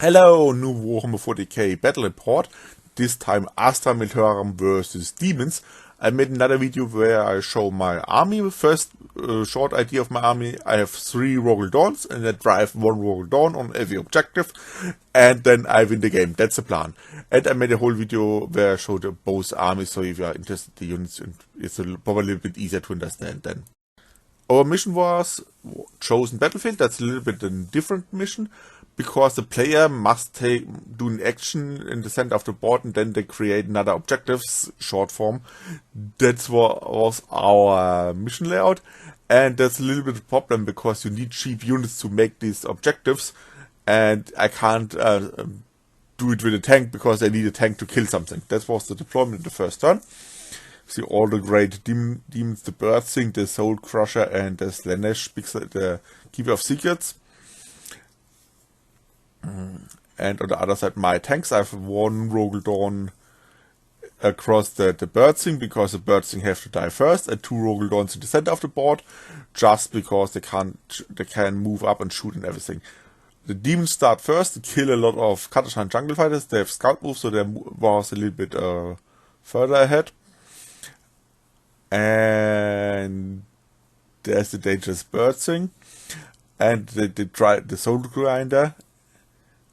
Hello, new Warhammer 40k battle report. This time Astra Militarum versus Demons. I made another video where I show my army. First, short idea of my army. I have 3 Rogel Dawns and I drive 1 Rogel Dawn on every objective. And then I win the game. That's the plan. And I made a whole video where I showed both armies. So if you are interested in the units, it's probably a little bit easier to understand then. Our mission was chosen battlefield. That's a little bit a different mission, because the player must do an action in the center of the board and then they create another objectives, short form. That was our mission layout, and that's a little bit of a problem because you need cheap units to make these objectives, and I can't do it with a tank because I need a tank to kill something. That was the deployment in the first turn. See all the great demons, the Bird Thing, the Soul Crusher, and the Slanesh, the Keeper of Secrets. And on the other side, my tanks. I have 1 Rogel Dawn across the Bird Thing, because the Bird Thing have to die first, and 2 Rogel Dawns in the center of the board, just because they can move up and shoot and everything. The demons start first to kill a lot of Katashan jungle fighters. They have scout moves, so they was a little bit further ahead. And there's the dangerous Bird Thing, and the Soul Grinder.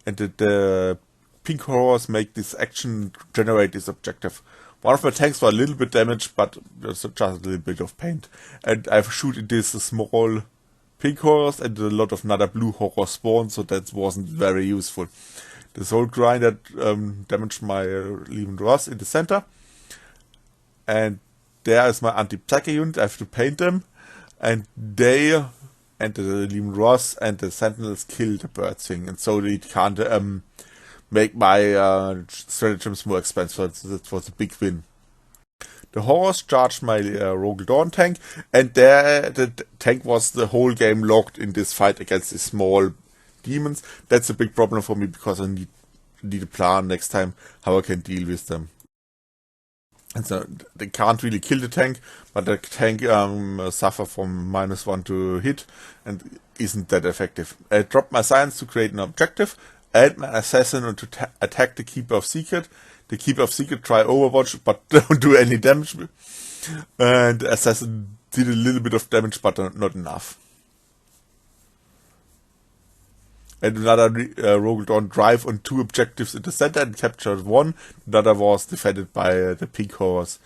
And the pink horrors make this action generate this objective. One of my tanks were a little bit damaged, but just a little bit of paint. And I've shooting this small pink horrors and a lot of another blue horror spawn, so that wasn't very useful. The Soul Grinder damaged my Lehman Ross in the center. And there is my anti-psyche unit. I have to paint them. And they and the Lehman Ross and the Sentinels kill the Bird Thing, and so they can't make my stratagems more expensive. So that was a big win. The Horrors charged my Rogel Dawn tank, and there the tank was the whole game locked in this fight against the small demons. That's a big problem for me, because I need a plan next time how I can deal with them. And so they can't really kill the tank, but the tank suffer from -1 to hit and isn't that effective. I dropped my science to create an objective, and my assassin to attack the Keeper of Secret. The Keeper of Secret try Overwatch, but don't do any damage. And the assassin did a little bit of damage, but not enough. And another Rogel Dawn drive on 2 objectives in the center and captured 1. Another was defended by the pink horse.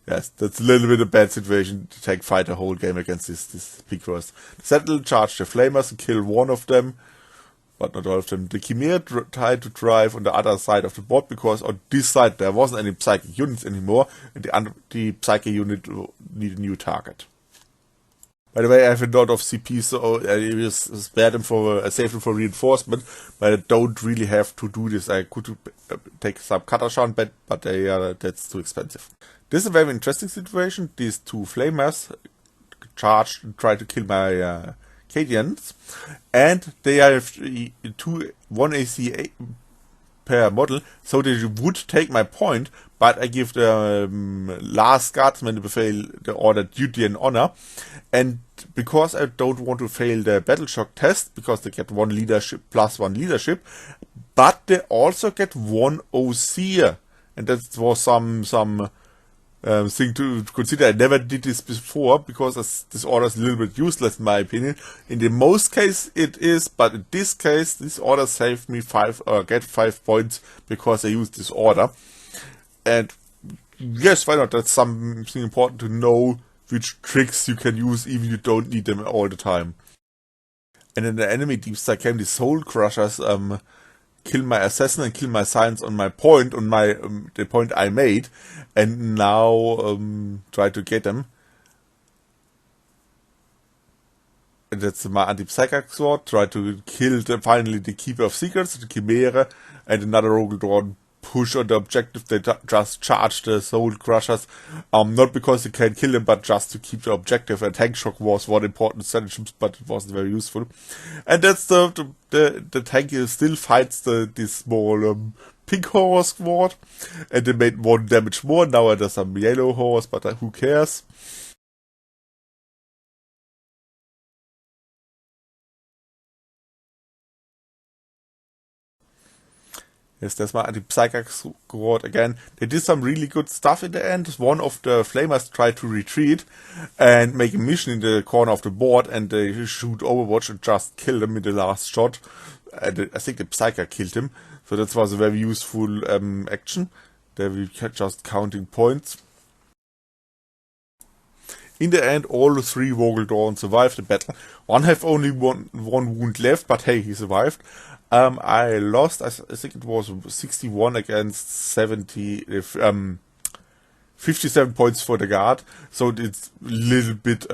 Yes, that's a little bit a bad situation to take fight a whole game against this pink horse. The Sentinel charged the Flamers and killed 1 of them, but not all of them. The Chimera tried to drive on the other side of the board, because on this side there wasn't any psychic units anymore, and the psychic unit needed a new target. By the way, I have a lot of CP, so I spare them save them for reinforcement, but I don't really have to do this. I could take some Katashan, but that's too expensive. This is a very interesting situation. These 2 Flamers charged and tried to kill my Cadians, and they have 1 AC per model, so they would take my point, but I give the last guardsman the order duty and honor, and because I don't want to fail the battle shock test, because they get 1 leadership plus 1 leadership, but they also get 1 OC, and that was some thing to consider. I never did this before, because this order is a little bit useless in my opinion. In the most case it is, but in this case this order saved me 5 points, because I used this order. And yes, why not? That's something important to know, which tricks you can use even you don't need them all the time. And in the enemy deep side came the Soul Crushers, kill my assassin and kill my science on my point, on my the point I made, and now try to get them. And that's my anti-psychic sword. Try to kill finally the Keeper of Secrets, the Chimera, and another Rogel Dawn push on the objective. They just charge the Soul Crushers, not because they can kill them, but just to keep the objective. And tank shock was one important stratagem, but it wasn't very useful. And that's the tank still fights this small pink horror squad, and they made 1 damage more. Now there's some yellow horse, but who cares? Yes, that's my anti-psychic squad again. They did some really good stuff in the end. One of the flamers tried to retreat and make a mission in the corner of the board, and they shoot Overwatch and just killed him in the last shot. And I think the Psyker killed him, so that was a very useful action. There we just counting points. In the end, all the 3 Vogel survived the battle. One have only one wound left, but hey, he survived. I lost, I think it was 61 against 70, 57 points for the guard. So it's a little bit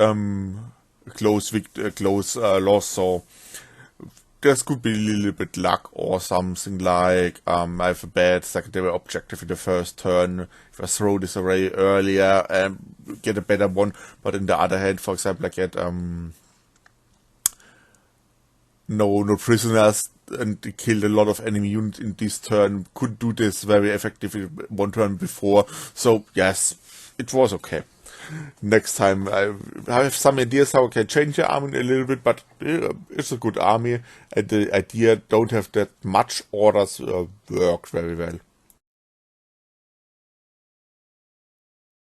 close loss. So this could be a little bit luck or something like I have a bad secondary objective in the first turn. If I throw this array earlier and get a better one, but in the other hand, for example, I get no prisoners and killed a lot of enemy units in this turn. Could do this very effectively one turn before. So yes, it was okay. Next time I have some ideas how I can change the army a little bit, but it's a good army, and the idea don't have that much orders worked very well.